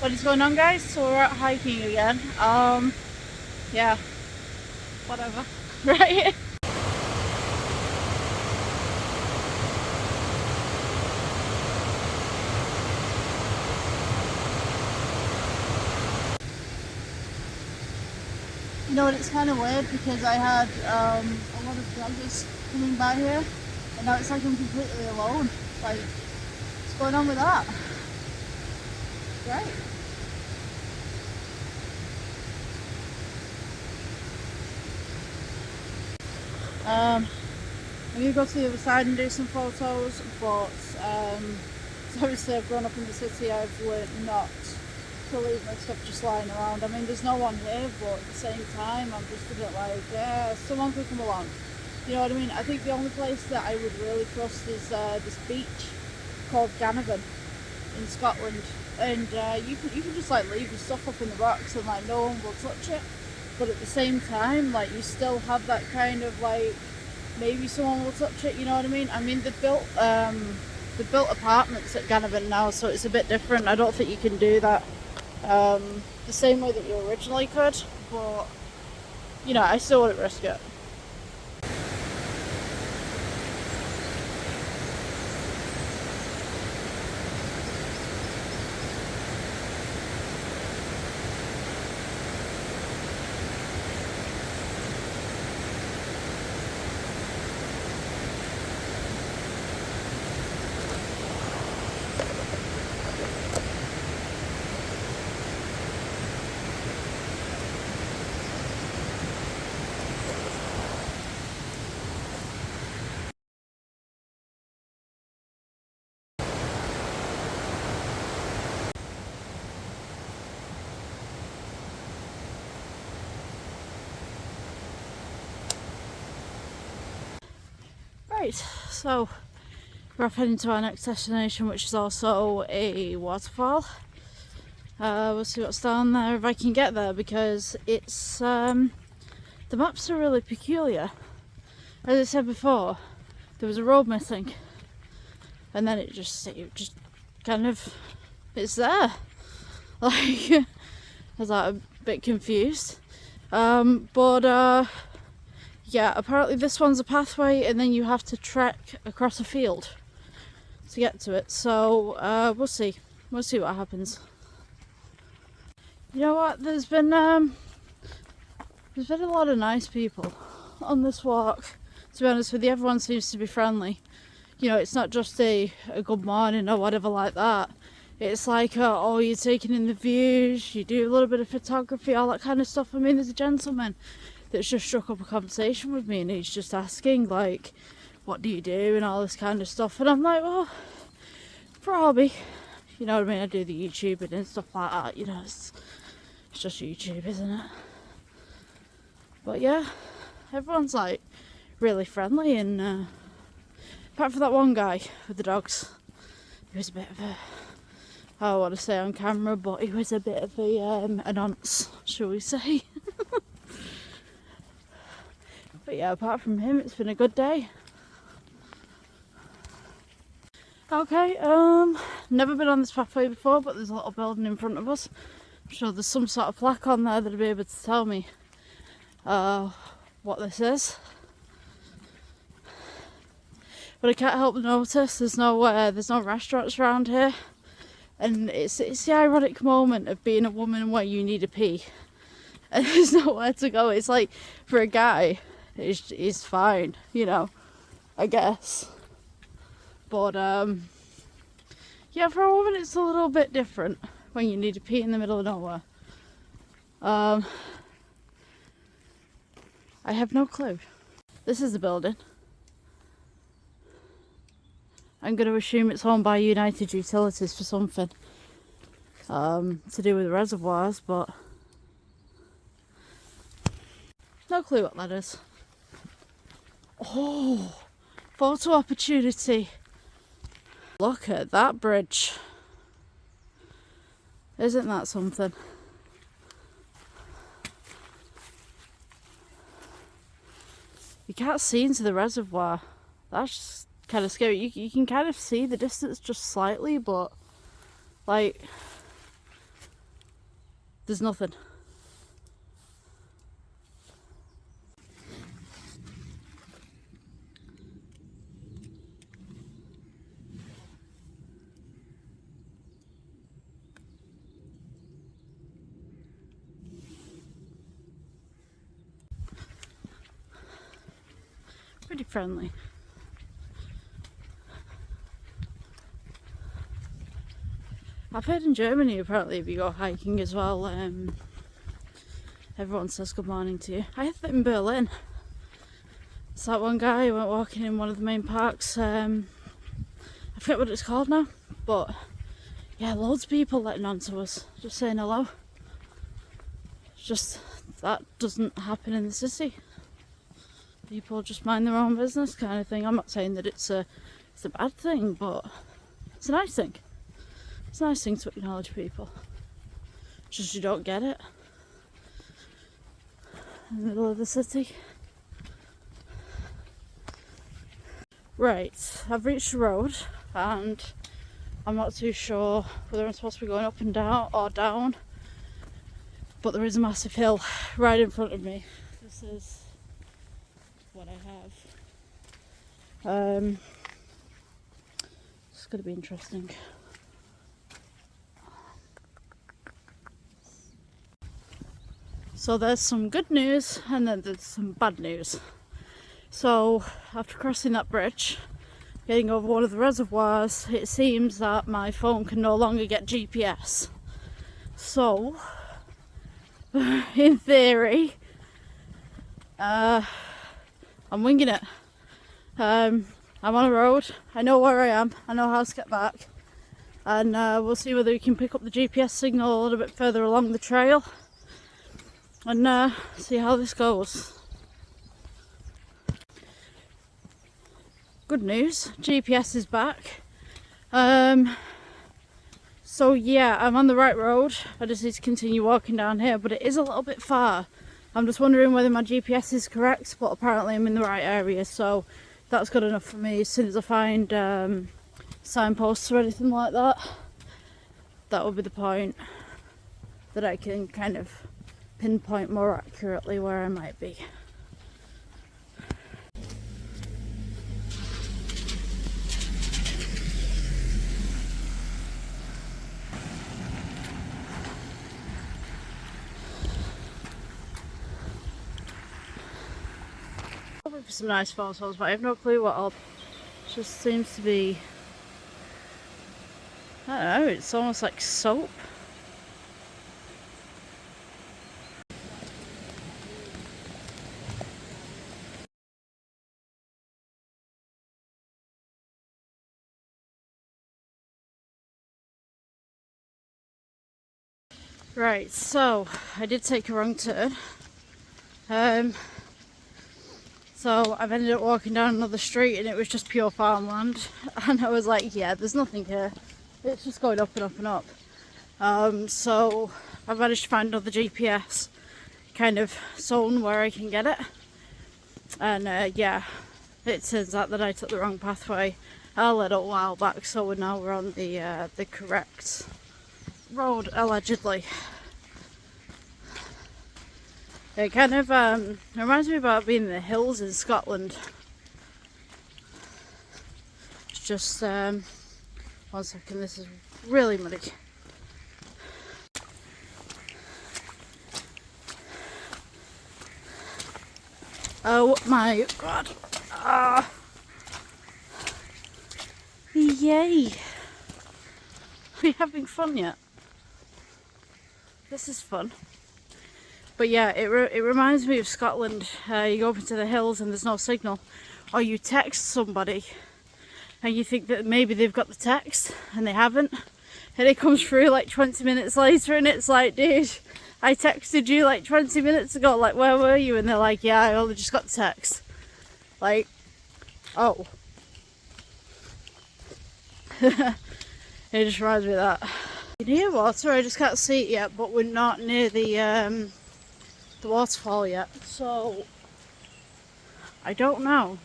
What is going on, guys? So we're out hiking again. Yeah, whatever. Right? You know what, it's kind of weird because I had a lot of joggers coming by here and now it's like I'm completely alone. Like, what's going on with that? Right. I'm going to go to the other side and do some photos, but obviously I've grown up in the city. I've learned not to leave my stuff just lying around. I mean, there's no one here, but at the same time I'm just a bit like, yeah, someone could come along. You know what I mean? I think the only place that I would really trust is this beach called Ganavan in Scotland, and you can just like leave your stuff up in the rocks and like no one will touch it, but at the same time like you still have that kind of like maybe someone will touch it, you know what I mean? I mean, they've built apartments at Ganavan now, so it's a bit different. I don't think you can do that the same way that you originally could, but you know, I still wouldn't risk it. Right, so we're off heading to our next destination, which is also a waterfall. We'll see what's down there if I can get there, because it's the maps are really peculiar. As I said before, there was a road missing, and then it just kind of, it's there. Like, I was like a bit confused. Yeah, apparently this one's a pathway and then you have to trek across a field to get to it. So we'll see what happens. You know what? There's been a lot of nice people on this walk. To be honest with you, everyone seems to be friendly. You know, it's not just a good morning or whatever like that. It's like, oh, you're taking in the views, you do a little bit of photography, all that kind of stuff. I mean, there's a gentleman that's just struck up a conversation with me and he's just asking, like, what do you do and all this kind of stuff. And I'm like, well, for a hobby, you know what I mean? I do the YouTubing and stuff like that, you know, it's just YouTube, isn't it? But yeah, everyone's like really friendly, and apart from that one guy with the dogs, he was a bit of a, I don't want to say on camera, but he was a bit of a nonce, shall we say. But yeah, apart from him, it's been a good day. Okay, never been on this pathway before, but there's a little building in front of us. I'm sure there's some sort of plaque on there that'll be able to tell me what this is. But I can't help but notice there's no restaurants around here, and it's the ironic moment of being a woman where you need a pee and there's nowhere to go. It's like, for a guy, it's fine, you know, I guess. But yeah, for a woman it's a little bit different when you need to pee in the middle of nowhere. I have no clue. This is the building. I'm going to assume it's owned by United Utilities for something to do with reservoirs, but no clue what that is. Oh, photo opportunity. Look at that bridge. Isn't that something? You can't see into the reservoir. That's just kind of scary. You can kind of see the distance just slightly, but like, There's nothing. Pretty friendly. I've heard in Germany apparently if you go hiking as well, everyone says good morning to you. I had that in Berlin. It's that one guy who went walking in one of the main parks. I forget what it's called now, but yeah, loads of people letting on to us, just saying hello. Just that doesn't happen in the city. People just mind their own business kind of thing. I'm not saying that it's a bad thing, but it's a nice thing. It's a nice thing to acknowledge people. Just you don't get it in the middle of the city. Right, I've reached the road and I'm not too sure whether I'm supposed to be going up and down or down, but there is a massive hill right in front of me. This is what I have. It's going to be interesting. So there's some good news and then there's some bad news. So after crossing that bridge, getting over one of the reservoirs, it seems that my phone can no longer get GPS. So, in theory, I'm winging it. I'm on a road, I know where I am, I know how to get back, and we'll see whether we can pick up the GPS signal a little bit further along the trail and see how this goes. Good news, GPS is back. So yeah, I'm on the right road. I just need to continue walking down here, but it is a little bit far. I'm just wondering whether my GPS is correct, but apparently I'm in the right area, so that's good enough for me. As soon as I find signposts or anything like that, that will be the point that I can kind of pinpoint more accurately where I might be. For some nice photos, but I have no clue what all. It just seems to be, I don't know, it's almost like soap. Right, so I did take a wrong turn. So I've ended up walking down another street and it was just pure farmland, and I was like, yeah, there's nothing here, it's just going up and up and up. So I've managed to find another GPS kind of zone where I can get it, and yeah, it turns out that I took the wrong pathway a little while back, so we're on the correct road, allegedly. It kind of reminds me about being in the hills in Scotland. It's just, 1 second, this is really muddy. Oh my god. Ah. Yay. Are you having fun yet? This is fun. But yeah, it reminds me of Scotland. You go up into the hills and there's no signal, or you text somebody and you think that maybe they've got the text and they haven't, and it comes through like 20 minutes later and it's like, dude, I texted you like 20 minutes ago, like where were you? And they're like, yeah, I only just got the text. Like, oh. It just reminds me of that. Near water, I just can't see it yet, but we're not near the waterfall yet, so I don't know.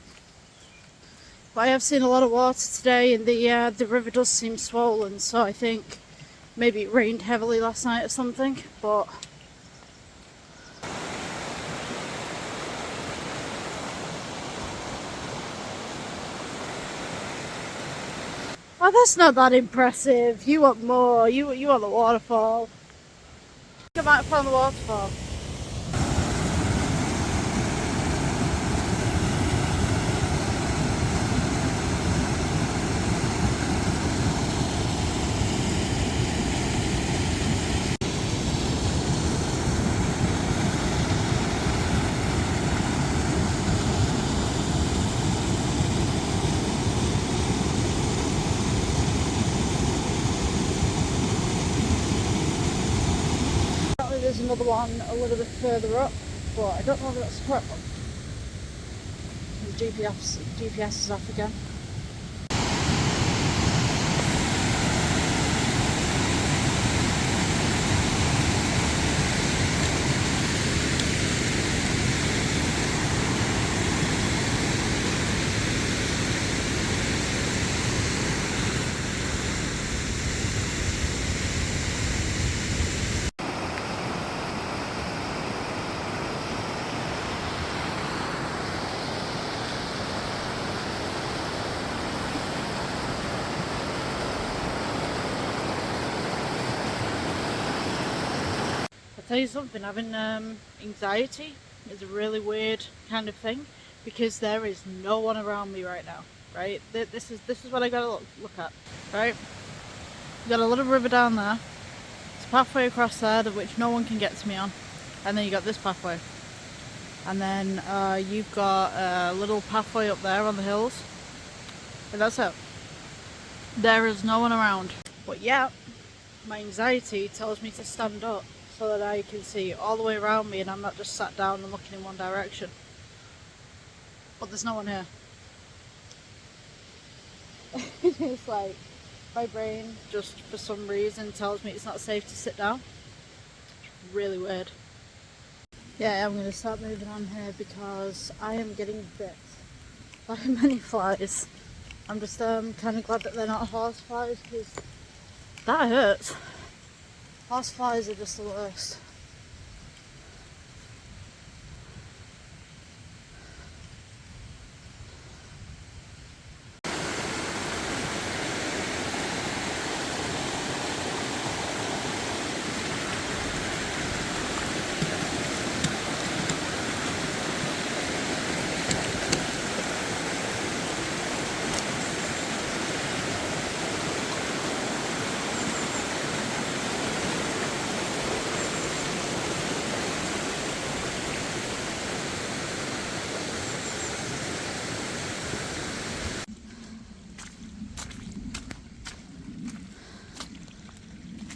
But I have seen a lot of water today, and the river does seem swollen, so I think maybe it rained heavily last night or something, but oh, that's not that impressive. You want more. You want the waterfall. I might have found the waterfall. There's another one a little bit further up, but I don't know if that's the correct one. The GPS is off again. I'll tell you something, having anxiety is a really weird kind of thing, because there is no one around me right now, right? This is what I gotta look at, right? You got a little river down there, it's a pathway across there which no one can get to me on, and then you got this pathway, and then you've got a little pathway up there on the hills, and that's it. There is no one around, but yeah, my anxiety tells me to stand up so that I can see all the way around me and I'm not just sat down and looking in one direction. But there's no one here. It's like my brain just for some reason tells me it's not safe to sit down. It's really weird. Yeah, I'm going to start moving on here because I am getting bit by many flies. I'm just kind of glad that they're not horse flies, because that hurts. Horse flies are just the worst.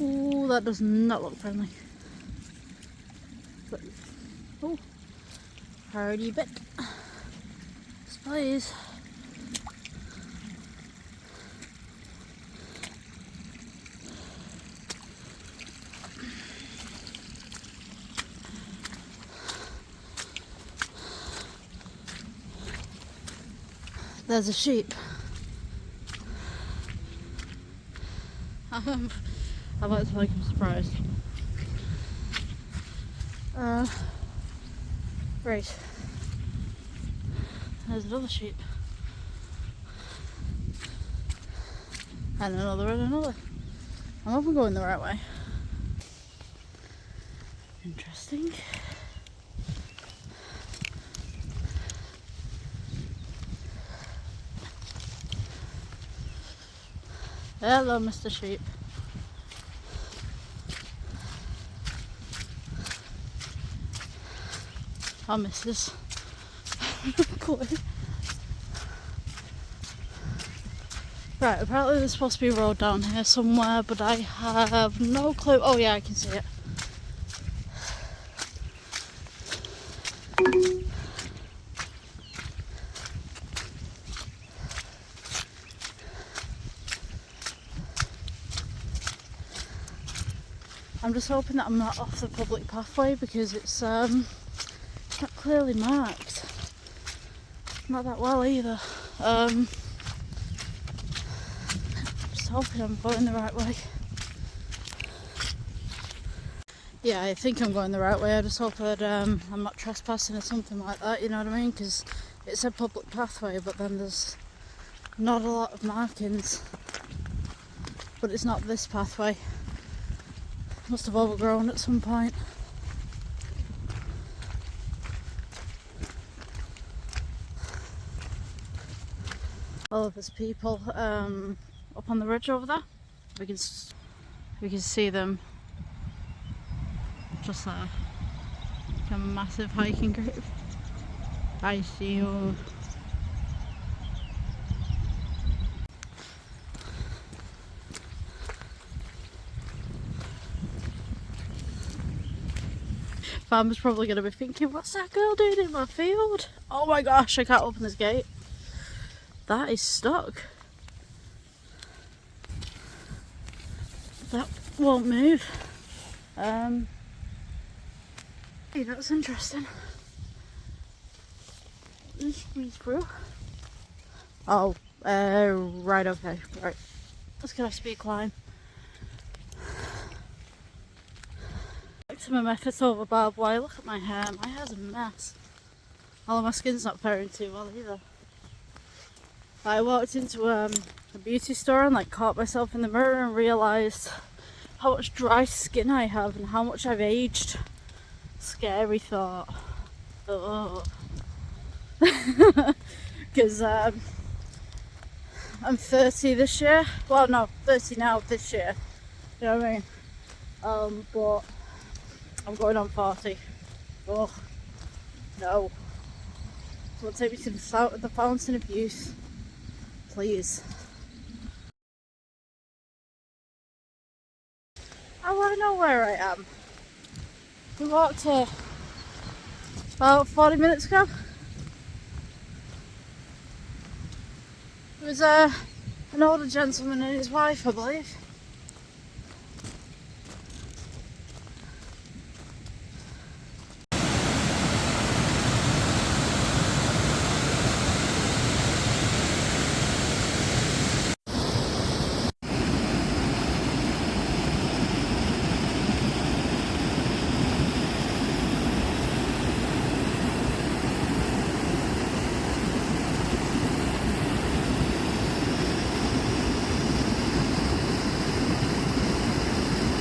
Ooh, that does not look friendly. But, oh, hardy bit. Spies. There's a sheep. I like to make him surprised. Right. There's another sheep. And another and another. I hope I'm going the right way. Interesting. Hello, Mr. Sheep. Oh, Mrs. Right, apparently there's supposed to be a road down here somewhere, but I have no clue. Oh yeah, I can see it. I'm just hoping that I'm not off the public pathway, because it's not clearly marked. Not that well either. Just hoping I'm going the right way. Yeah, I think I'm going the right way. I just hope that I'm not trespassing or something like that, you know what I mean? Because it's a public pathway, but then there's not a lot of markings. But it's not this pathway. Must have overgrown at some point. Oh, there's people up on the ridge over there. We can see them just there. Like a massive hiking group. I see you. Farmer's probably going to be thinking, what's that girl doing in my field? Oh my gosh, I can't open this gate. That is stuck. That won't move. Hey, that's interesting. Let's squeeze through. Oh, right, okay, right. That's gonna have to be a climb. Maximum efforts over barbed wire. Look at my hair. My hair's a mess. Although my skin's not faring too well either. I walked into a beauty store and like caught myself in the mirror and realised how much dry skin I have and how much I've aged. Scary thought. Oh. Because I'm 30 this year. Well, no, 30 now this year. You know what I mean? But I'm going on 40. Oh, no. Don't take me to the fountain of youth. Please. I want to know where I am. We walked here about 40 minutes ago. There was an older gentleman and his wife, I believe.